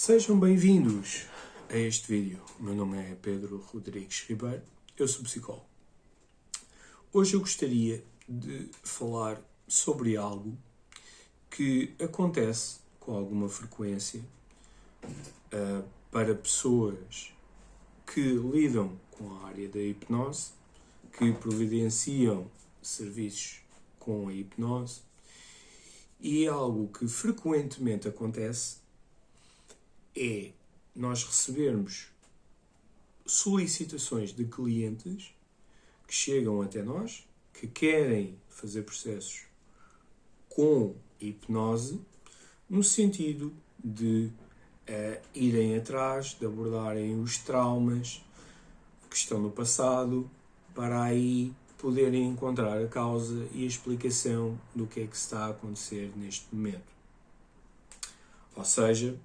Sejam bem-vindos a este vídeo. O meu nome é Pedro Rodrigues Ribeiro, eu sou psicólogo. Hoje eu gostaria de falar sobre algo que acontece com alguma frequência para pessoas que lidam com a área da hipnose, que providenciam serviços com a hipnose, e é algo que frequentemente acontece é nós recebermos solicitações de clientes que chegam até nós, que querem fazer processos com hipnose, no sentido de irem atrás, de abordarem os traumas que estão no passado, para aí poderem encontrar a causa e a explicação do que é que está a acontecer neste momento. Ou seja,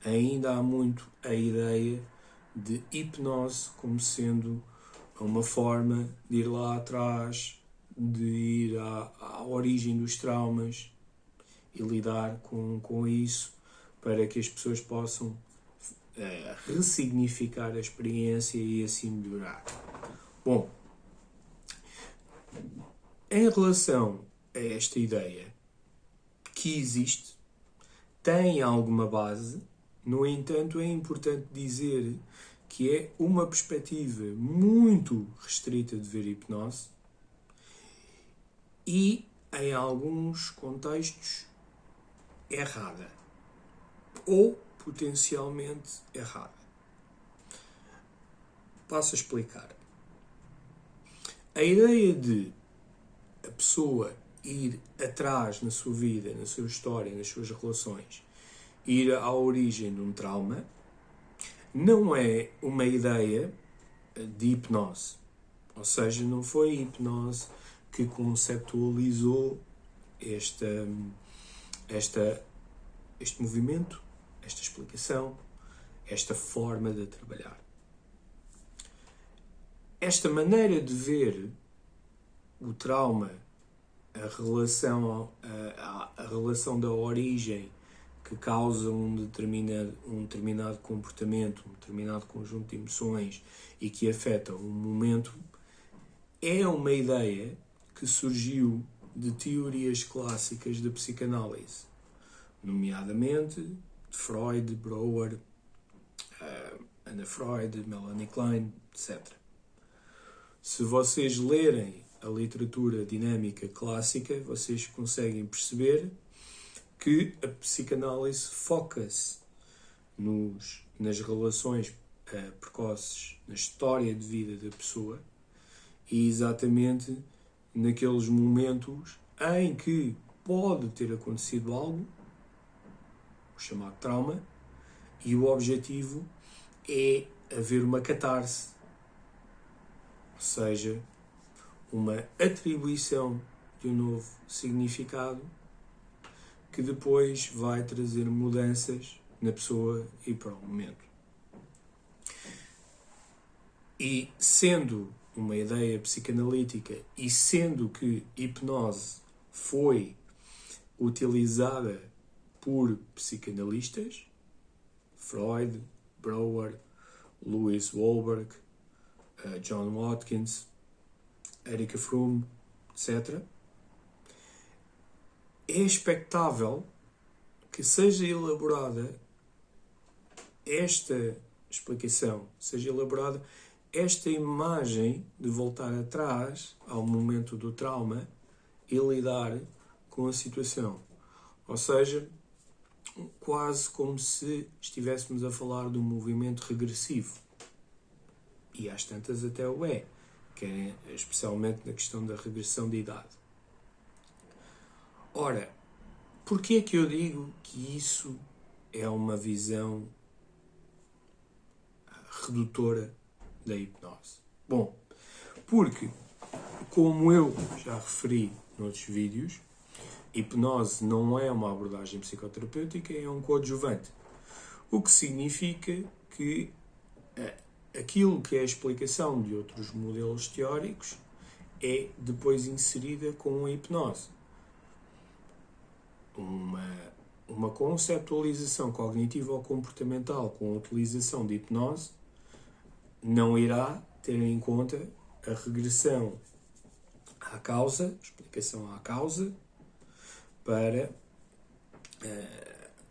ainda há muito a ideia de hipnose como sendo uma forma de ir lá atrás, de ir à origem dos traumas e lidar com isso para que as pessoas possam ressignificar a experiência e assim melhorar. Bom, em relação a esta ideia que existe, tem alguma base. No entanto, é importante dizer que é uma perspectiva muito restrita de ver hipnose e, em alguns contextos, errada ou potencialmente errada. Passo a explicar. A ideia de a pessoa ir atrás na sua vida, na sua história, nas suas relações, ir à origem de um trauma, não é uma ideia de hipnose. Ou seja, não foi a hipnose que conceptualizou este movimento, esta explicação, esta forma de trabalhar. Esta maneira de ver o trauma, a relação da origem que causa um determinado comportamento, um determinado conjunto de emoções e que afeta um momento, é uma ideia que surgiu de teorias clássicas da psicanálise, nomeadamente de Freud, Brouwer, Anna Freud, Melanie Klein, etc. Se vocês lerem a literatura dinâmica clássica, vocês conseguem perceber que a psicanálise foca-se nas relações precoces, na história de vida da pessoa e exatamente naqueles momentos em que pode ter acontecido algo, o chamado trauma, e o objetivo é haver uma catarse, ou seja, uma atribuição de um novo significado que depois vai trazer mudanças na pessoa e para o momento. E sendo uma ideia psicanalítica e sendo que hipnose foi utilizada por psicanalistas, Freud, Brouwer, Louis Wahlberg, John Watkins, Erika Fromm, etc., é expectável que seja elaborada esta explicação, seja elaborada esta imagem de voltar atrás ao momento do trauma e lidar com a situação. Ou seja, quase como se estivéssemos a falar de um movimento regressivo. E às tantas até o é, que é especialmente na questão da regressão de idade. Ora, porquê é que eu digo que isso é uma visão redutora da hipnose? Bom, porque, como eu já referi noutros vídeos, hipnose não é uma abordagem psicoterapêutica, é um coadjuvante. O que significa que aquilo que é a explicação de outros modelos teóricos é depois inserida com a hipnose. uma conceptualização cognitiva ou comportamental com a utilização de hipnose não irá ter em conta a regressão à causa, explicação à causa, para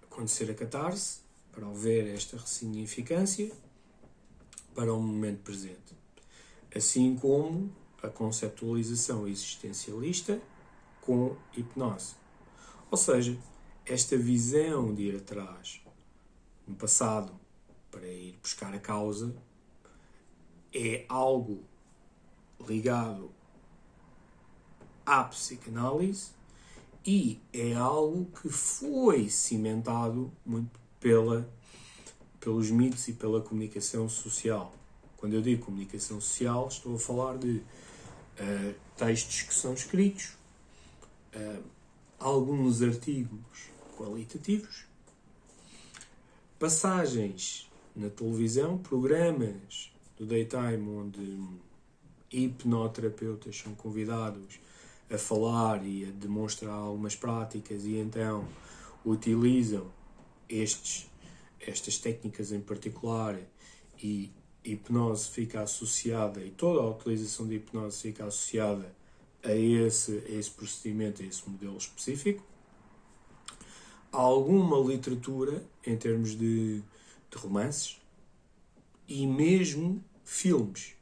acontecer a catarse, para haver esta ressignificância para o momento presente. Assim como a conceptualização existencialista com hipnose. Ou seja, esta visão de ir atrás no passado para ir buscar a causa é algo ligado à psicanálise e é algo que foi cimentado muito pelos mitos e pela comunicação social. Quando eu digo comunicação social, estou a falar de textos que são escritos, alguns artigos qualitativos, passagens na televisão, programas do daytime onde hipnoterapeutas são convidados a falar e a demonstrar algumas práticas e então utilizam estas técnicas em particular e hipnose fica associada, e toda a utilização de hipnose fica associada a esse procedimento, a esse modelo específico. Há alguma literatura em termos de romances e mesmo filmes.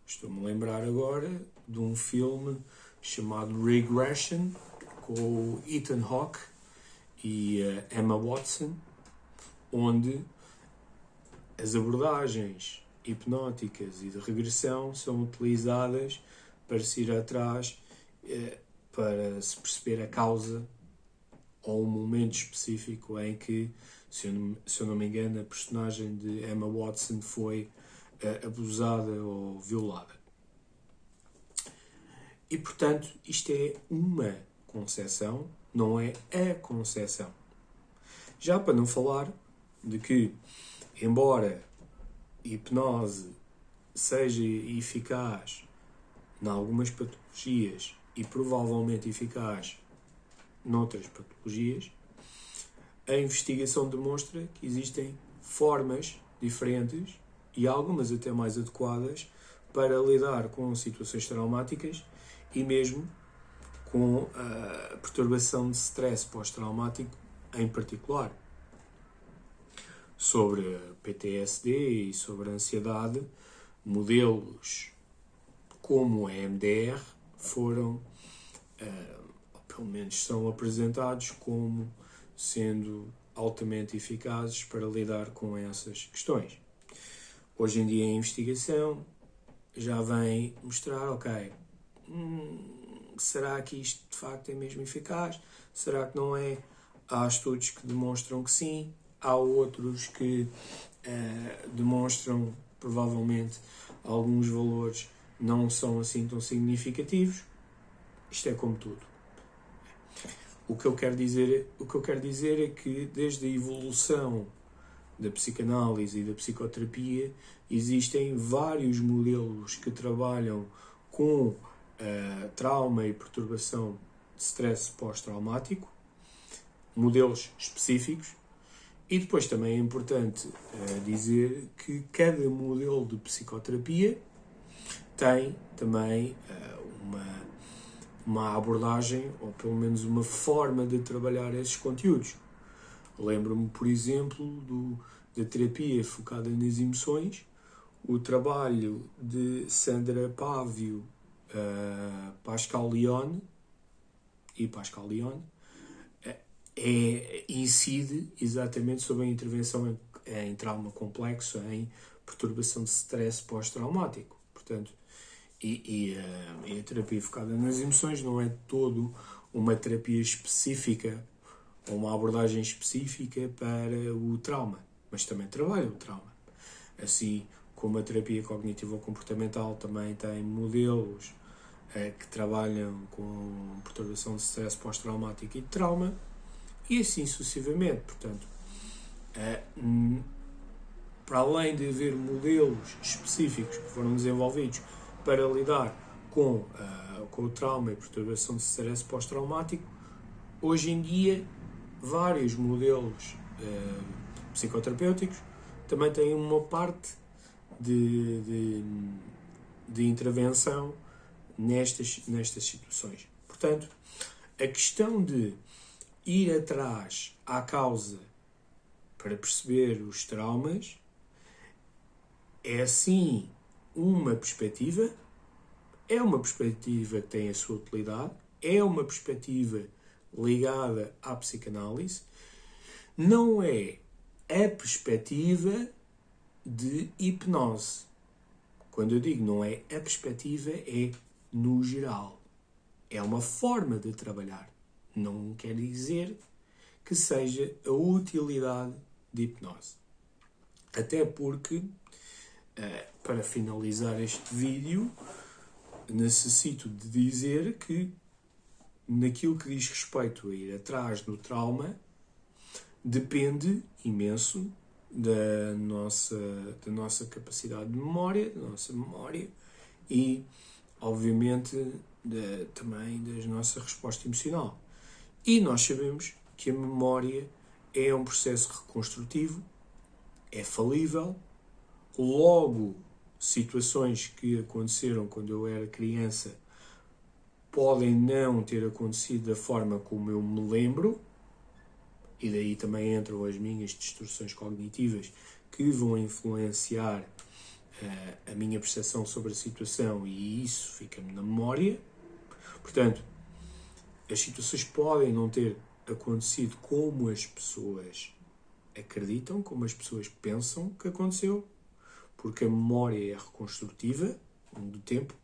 Estou-me a lembrar agora de um filme chamado Regression, com o Ethan Hawke e a Emma Watson, onde as abordagens hipnóticas e de regressão são utilizadas para se ir atrás, para se perceber a causa ou um momento específico em que, se eu não me engano, a personagem de Emma Watson foi abusada ou violada. E, portanto, isto é uma concepção, não é a concepção. Já para não falar de que, embora a hipnose seja eficaz em algumas patologias e provavelmente eficaz noutras patologias, a investigação demonstra que existem formas diferentes e algumas até mais adequadas para lidar com situações traumáticas e mesmo com a perturbação de stress pós-traumático em particular. Sobre a PTSD e sobre a ansiedade, modelos como a EMDR foram, ou pelo menos são apresentados como sendo altamente eficazes para lidar com essas questões. Hoje em dia a investigação já vem mostrar, ok, será que isto de facto é mesmo eficaz? Será que não é? Há estudos que demonstram que sim, há outros que demonstram provavelmente alguns valores não são assim tão significativos. Isto é como tudo. O que eu quero dizer é que desde a evolução da psicanálise e da psicoterapia existem vários modelos que trabalham com trauma e perturbação de stress pós-traumático, modelos específicos, e depois também é importante dizer que cada modelo de psicoterapia tem também uma abordagem, ou pelo menos uma forma de trabalhar esses conteúdos. Lembro-me, por exemplo, da terapia focada nas emoções, o trabalho de Sandra Pavio, Pascal Leone, incide exatamente sobre a intervenção em trauma complexo, em perturbação de stress pós-traumático. Portanto, e a terapia focada nas emoções não é todo uma terapia específica ou uma abordagem específica para o trauma, mas também trabalha o trauma. Assim como a terapia cognitivo-comportamental também tem modelos que trabalham com perturbação de stress pós-traumático e de trauma, e assim sucessivamente. Portanto, para além de haver modelos específicos que foram desenvolvidos para lidar com o trauma e perturbação de stress pós-traumático, hoje em dia vários modelos psicoterapêuticos também têm uma parte de intervenção nestas situações. Portanto, a questão de ir atrás à causa para perceber os traumas é sim uma perspectiva, é uma perspectiva que tem a sua utilidade, é uma perspectiva ligada à psicanálise, não é a perspectiva de hipnose. Quando eu digo não é a perspectiva, é no geral. É uma forma de trabalhar. Não quer dizer que seja a utilidade de hipnose. Até porque, para finalizar este vídeo, necessito de dizer que naquilo que diz respeito a ir atrás do trauma, depende imenso da nossa capacidade de memória, da nossa memória e, obviamente, também da nossa resposta emocional. E nós sabemos que a memória é um processo reconstrutivo, é falível, logo situações que aconteceram quando eu era criança podem não ter acontecido da forma como eu me lembro, e daí também entram as minhas distorções cognitivas que vão influenciar a minha percepção sobre a situação e isso fica-me na memória. Portanto, as situações podem não ter acontecido como as pessoas acreditam, como as pessoas pensam que aconteceu, porque a memória é reconstrutiva ao longo do tempo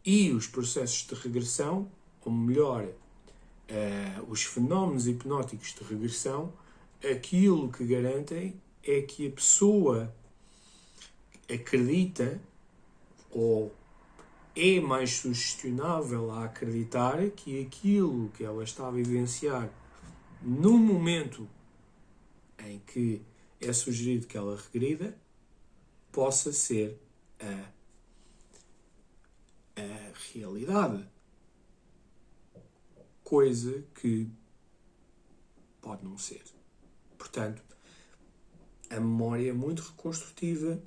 e os processos de regressão, ou melhor, os fenómenos hipnóticos de regressão, aquilo que garantem é que a pessoa acredita ou é mais sugestionável a acreditar que aquilo que ela está a vivenciar no momento em que é sugerido que ela regrida possa ser a realidade. Coisa que pode não ser. Portanto, a memória é muito reconstrutiva,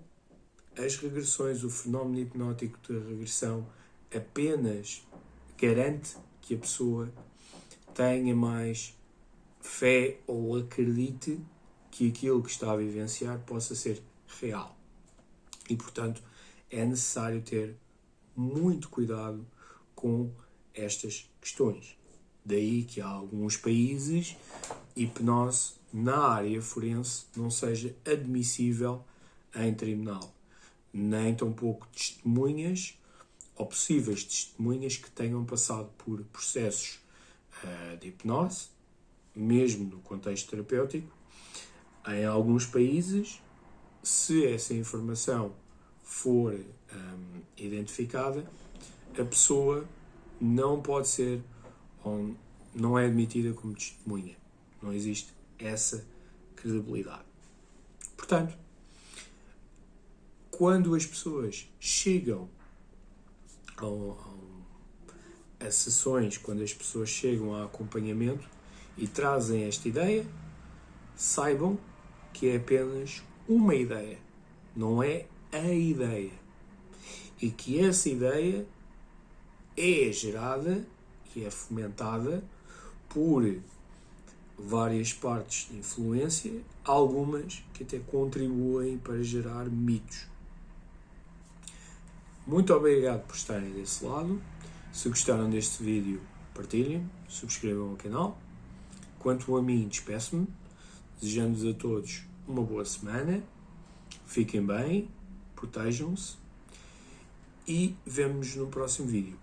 as regressões, o fenómeno hipnótico de regressão apenas garante que a pessoa tenha mais fé ou acredite que aquilo que está a vivenciar possa ser real. E, portanto, é necessário ter muito cuidado com estas questões. Daí que há alguns países hipnose na área forense não seja admissível em tribunal. Nem tampouco testemunhas ou possíveis testemunhas que tenham passado por processos de hipnose, mesmo no contexto terapêutico. Em alguns países, se essa informação for identificada, a pessoa não pode ser ou não é admitida como testemunha. Não existe essa credibilidade. Portanto, quando as pessoas chegam a sessões, quando as pessoas chegam a acompanhamento e trazem esta ideia, saibam que é apenas uma ideia, não é a ideia. E que essa ideia é gerada e é fomentada por várias partes de influência, algumas que até contribuem para gerar mitos. Muito obrigado por estarem desse lado. Se gostaram deste vídeo, partilhem, subscrevam o canal. Quanto a mim, despeço-me, desejando-vos a todos uma boa semana. Fiquem bem, protejam-se e vemo-nos no próximo vídeo.